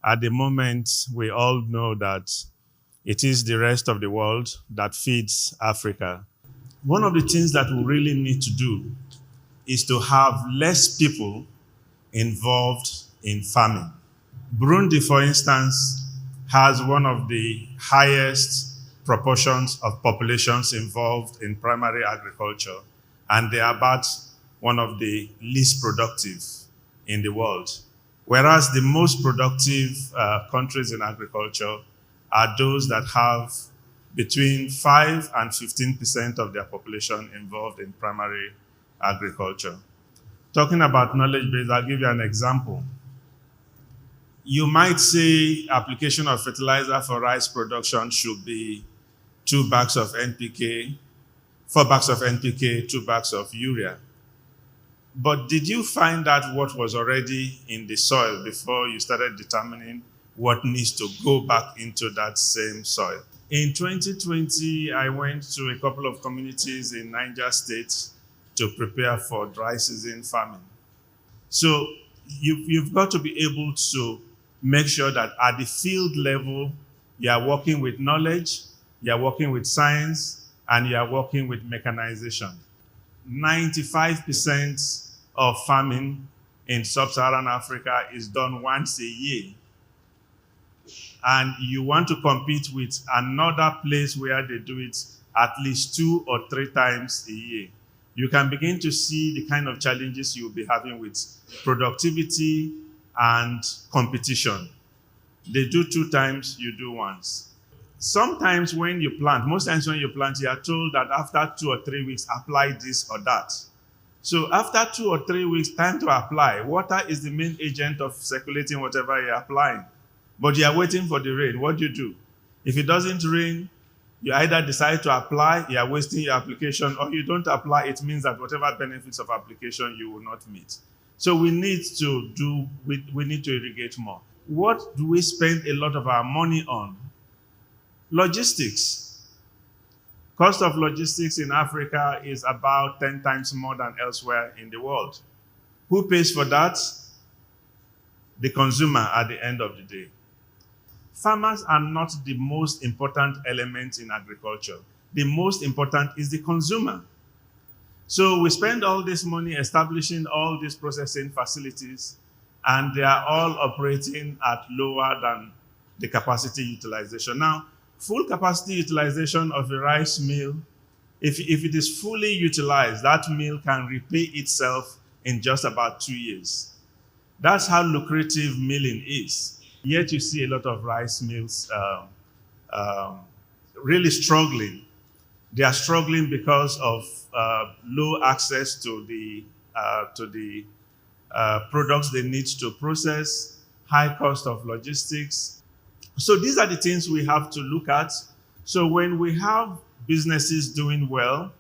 At the moment, we all know that it is the rest of the world that feeds Africa. One of the things that we really need to do is to have less people involved in farming. Burundi, for instance, has one of the highest proportions of populations involved in primary agriculture, and they are about one of the least productive in the world. Whereas the most productive countries in agriculture are those that have between 5 and 15% of their population involved in primary agriculture. Talking about knowledge base, I'll give you an example. You might say application of fertilizer for rice production should be 2 bags of NPK, 4 bags of NPK, 2 bags of urea. But did you find out what was already in the soil before you started determining what needs to go back into that same soil? In 2020, I went to a couple of communities in Niger State to prepare for dry season farming. So you've got to be able to make sure that at the field level, you are working with knowledge, you are working with science, and you are working with mechanization. 95% of farming in sub-Saharan Africa is done once a year. And you want to compete with another place where they do it at least 2 or 3 times a year. You can begin to see the kind of challenges you'll be having with productivity and competition. They do 2 times, you do once. Sometimes when you plant, most times when you plant, you are told that after 2 or 3 weeks, apply this or that. So after 2 or 3 weeks, time to apply. Water is the main agent of circulating whatever you're applying. But you are waiting for the rain. What do? If it doesn't rain, you either decide to apply, you are wasting your application, or you don't apply, it means that whatever benefits of application you will not meet. So we need to irrigate more. What do we spend a lot of our money on? Logistics. Cost of logistics in Africa is about 10 times more than elsewhere in the world. Who pays for that? The consumer at the end of the day. Farmers are not the most important element in agriculture. The most important is the consumer. So we spend all this money establishing all these processing facilities, and they are all operating at lower than the capacity utilization. Now, full capacity utilization of a rice mill, if it is fully utilized, that mill can repay itself in just about 2 years. That's how lucrative milling is. Yet you see a lot of rice mills really struggling. They are struggling because of low access to the products they need to process, high cost of logistics. So these are the things we have to look at. So when we have businesses doing well,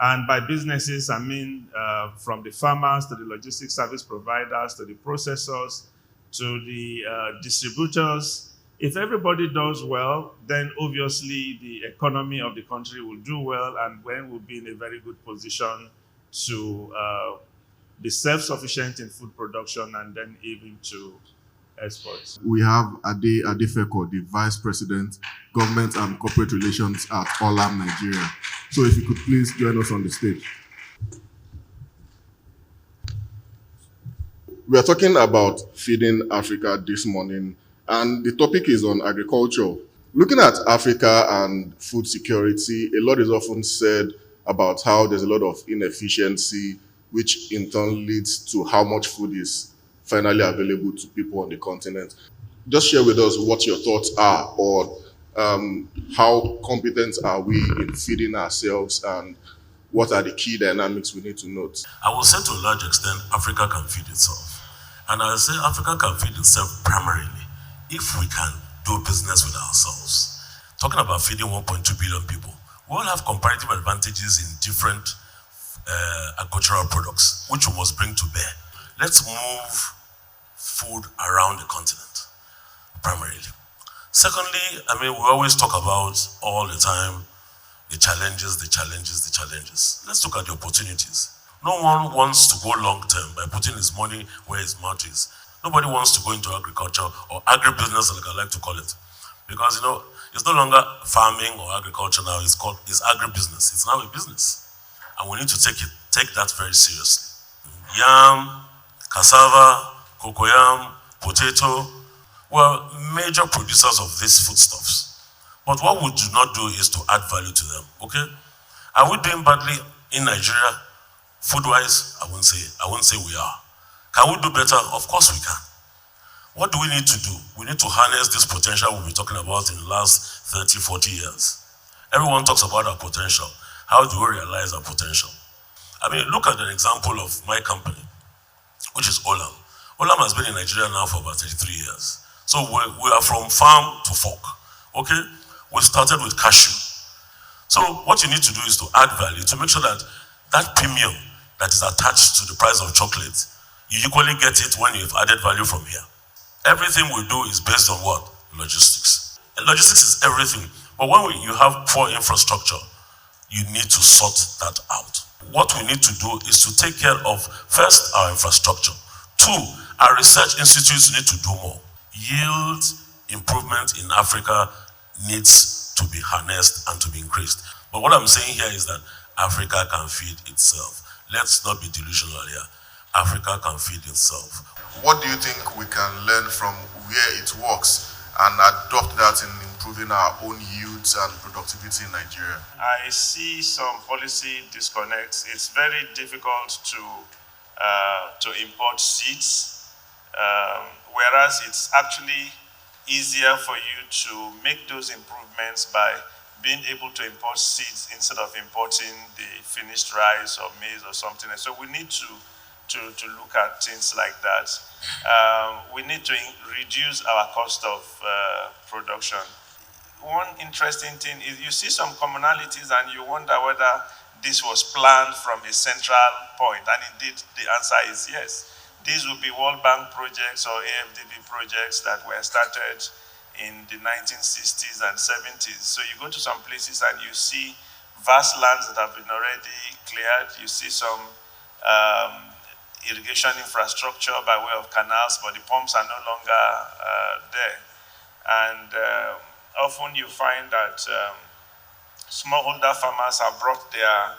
and by businesses I mean from the farmers to the logistics service providers to the processors to the distributors, if everybody does well, then obviously the economy of the country will do well, and then we'll be in a very good position to be self-sufficient in food production and then even to exports. We have Adefeko, the Vice President, Government and Corporate Relations at Olam, Nigeria. So if you could please join us on the stage. We are talking about feeding Africa this morning, and the topic is on agriculture. Looking at Africa and food security, a lot is often said about how there's a lot of inefficiency, which in turn leads to how much food is finally available to people on the continent. Just share with us what your thoughts are, or how competent are we in feeding ourselves, and what are the key dynamics we need to note? I will say to a large extent, Africa can feed itself. And I will say Africa can feed itself primarily if we can do business with ourselves. Talking about feeding 1.2 billion people, we all have comparative advantages in different agricultural products, which we must bring to bear. Let's move food around the continent, primarily. Secondly, we always talk about all the time the challenges. Let's look at the opportunities. No one wants to go long term by putting his money where his mouth is. Nobody wants to go into agriculture or agribusiness, like I like to call it. Because, it's no longer farming or agriculture now, it's agribusiness. It's now a business. And we need to take that very seriously. Yam, cassava, cocoyam, potato, well, major producers of these foodstuffs. But what we do not do is to add value to them, okay? Are we doing badly in Nigeria, food-wise? I won't say we are. Can we do better? Of course we can. What do we need to do? We need to harness this potential we've been talking about in the last 30, 40 years. Everyone talks about our potential. How do we realize our potential? Look at an example of my company, which is Olam. Olam has been in Nigeria now for about 33 years. So we are from farm to fork, okay? We started with cashew. So what you need to do is to add value to make sure that that premium that is attached to the price of chocolate, you equally get it when you've added value from here. Everything we do is based on what? Logistics. And logistics is everything. But when you have poor infrastructure, you need to sort that out. What we need to do is to take care of, first, our infrastructure. Two, our research institutes need to do more. Yield improvement in Africa needs to be harnessed and to be increased. But what I'm saying here is that Africa can feed itself. Let's not be delusional here. Africa can feed itself. What do you think we can learn from where it works and adopt that in improving our own yields and productivity in Nigeria? I see some policy disconnects. It's very difficult to import seeds, whereas it's actually easier for you to make those improvements by being able to import seeds instead of importing the finished rice or maize or something. So we need to look at things like that. We need to reduce our cost of production. One interesting thing is you see some commonalities and you wonder whether this was planned from a central point, and indeed the answer is yes. These will be World Bank projects or AFDB projects that were started in the 1960s and 70s. So you go to some places and you see vast lands that have been already cleared. You see some irrigation infrastructure by way of canals, but the pumps are no longer there. And often you find that smallholder farmers have brought their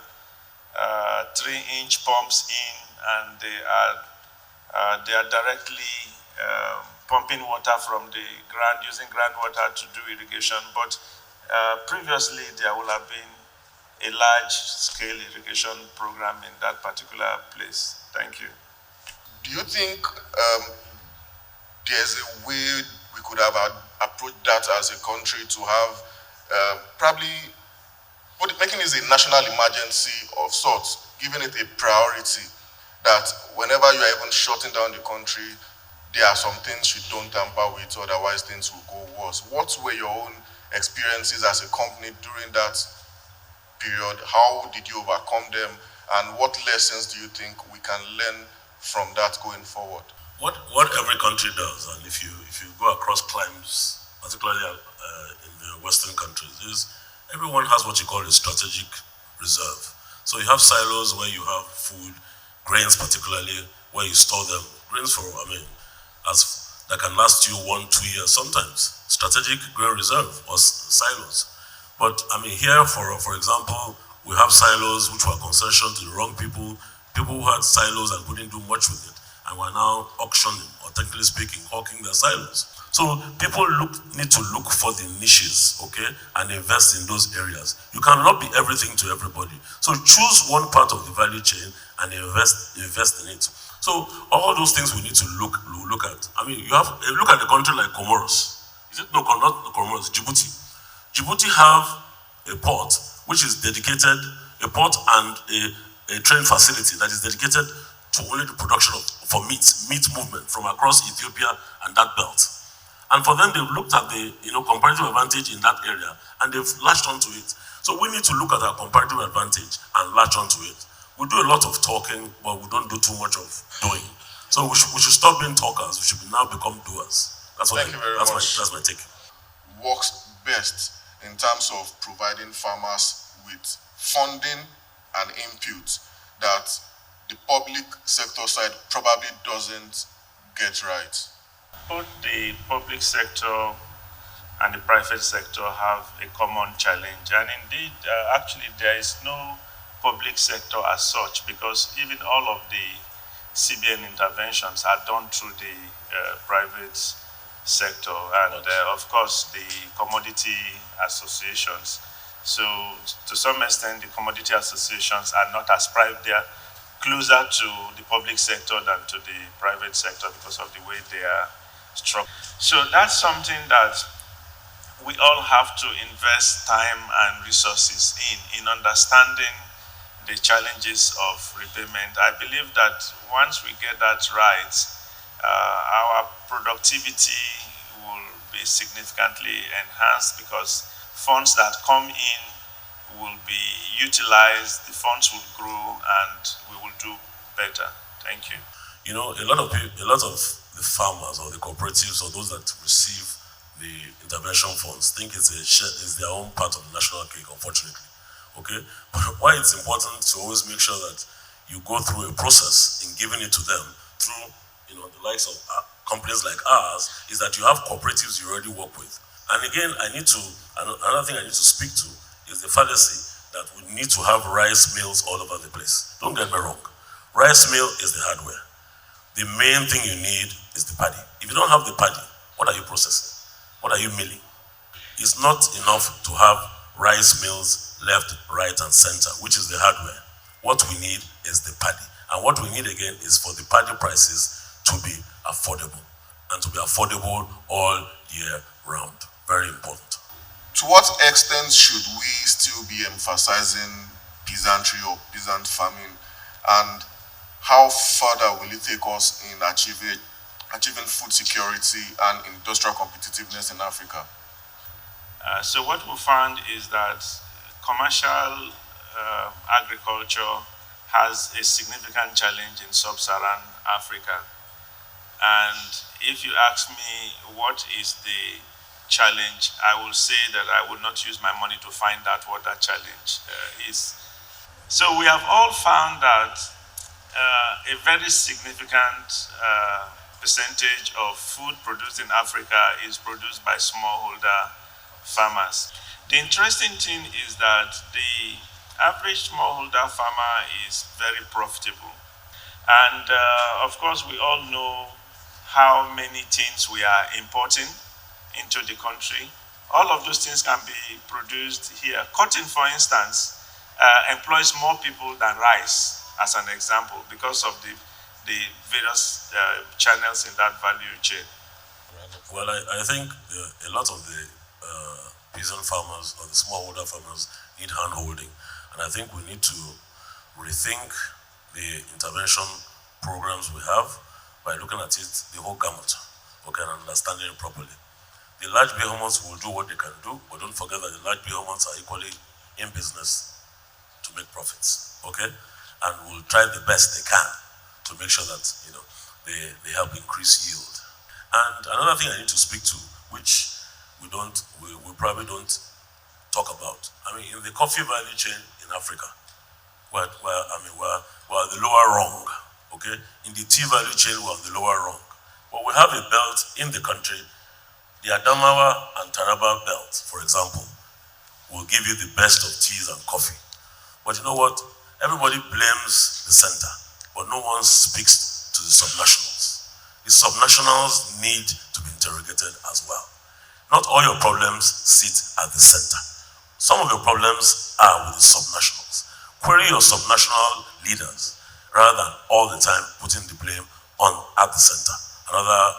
3-inch pumps in, and they are directly pumping water from the ground, using groundwater to do irrigation. But previously, there will have been a large-scale irrigation program in that particular place. Thank you. Do you think there's a way we could have approached that as a country to have probably making this a national emergency of sorts, giving it a priority, that whenever you are even shutting down the country, there are some things you don't tamper with, otherwise things will go worse. What were your own experiences as a company during that period? How did you overcome them? And what lessons do you think we can learn from that going forward? What every country does, and if you go across climes, particularly in the Western countries, is everyone has what you call a strategic reserve. So you have silos where you have food, grains particularly, where you store them. Grains that can last you 1-2 years sometimes. Strategic grain reserve or silos. But here, for example, we have silos which were concession to the wrong people who had silos and couldn't do much with it, and we're now auctioning, or technically speaking, hawking their silos. So people need to look for the niches, okay, and invest in those areas. You cannot be everything to everybody. So choose one part of the value chain and invest in it. So all those things we need to look at. Look at a country like Comoros. Not Comoros, Djibouti. Djibouti have a port which is dedicated, a port and a train facility that is dedicated to only the production for meat movement from across Ethiopia and that belt. And for them, they've looked at the comparative advantage in that area, and they've latched onto it. So we need to look at our comparative advantage and latch onto it. We do a lot of talking, but we don't do too much of doing. So we should stop being talkers. We should now become doers. That's my take. Works best in terms of providing farmers with funding and input that the public sector side probably doesn't get right? Both the public sector and the private sector have a common challenge. And indeed, actually, there is no public sector as such because even all of the CBN interventions are done through the private sector and, of course, the commodity associations. So, to some extent, the commodity associations are not as private. They are closer to the public sector than to the private sector because of the way they are structured. So, that's something that we all have to invest time and resources in understanding the challenges of repayment. I believe that once we get that right, our productivity will be significantly enhanced because funds that come in will be utilized, the funds will grow, and we will do better. Thank you. You know, a lot of the farmers or the cooperatives or those that receive the intervention funds think it's their own part of the national cake, unfortunately. Okay? But why it's important to always make sure that you go through a process in giving it to them through, the likes of companies like ours, is that you have cooperatives you already work with. And again, another thing I need to speak to is the fallacy that we need to have rice mills all over the place. Don't get me wrong. Rice mill is the hardware. The main thing you need is the paddy. If you don't have the paddy, what are you processing? What are you milling? It's not enough to have rice mills left, right, and center, which is the hardware. What we need is the paddy. And what we need again is for the paddy prices to be affordable and to be affordable all year round. Very important. To what extent should we still be emphasizing peasantry or peasant farming, and how further will it take us in achieving food security and industrial competitiveness in Africa? So what we found is that commercial agriculture has a significant challenge in sub-Saharan Africa. And if you ask me what is the challenge, I will say that I will not use my money to find out what that challenge is. So we have all found that a very significant percentage of food produced in Africa is produced by smallholder farmers. The interesting thing is that the average smallholder farmer is very profitable. And of course, we all know how many things we are importing into the country. All of those things can be produced here. Cotton, for instance, employs more people than rice, as an example, because of the various channels in that value chain. Well, I think a lot of the peasant farmers or the smallholder farmers need hand holding. And I think we need to rethink the intervention programs we have by looking at it the whole gamut, okay, and understanding it properly. The large behemoths will do what they can do, but don't forget that the large behemoths are equally in business to make profits, okay? And will try the best they can to make sure that they help increase yield. And another thing I need to speak to, which we probably don't talk about. I mean, in the coffee value chain in Africa, we're the lower rung, okay? In the tea value chain, we're on the lower rung. But we have a belt in the country, the Adamawa and Taraba belt, for example, will give you the best of teas and coffee. But you know what? Everybody blames the center, but no one speaks to the subnationals. The subnationals need to be interrogated as well. Not all your problems sit at the center. Some of your problems are with the subnationals. Query your subnational leaders rather than all the time putting the blame on at the center. Another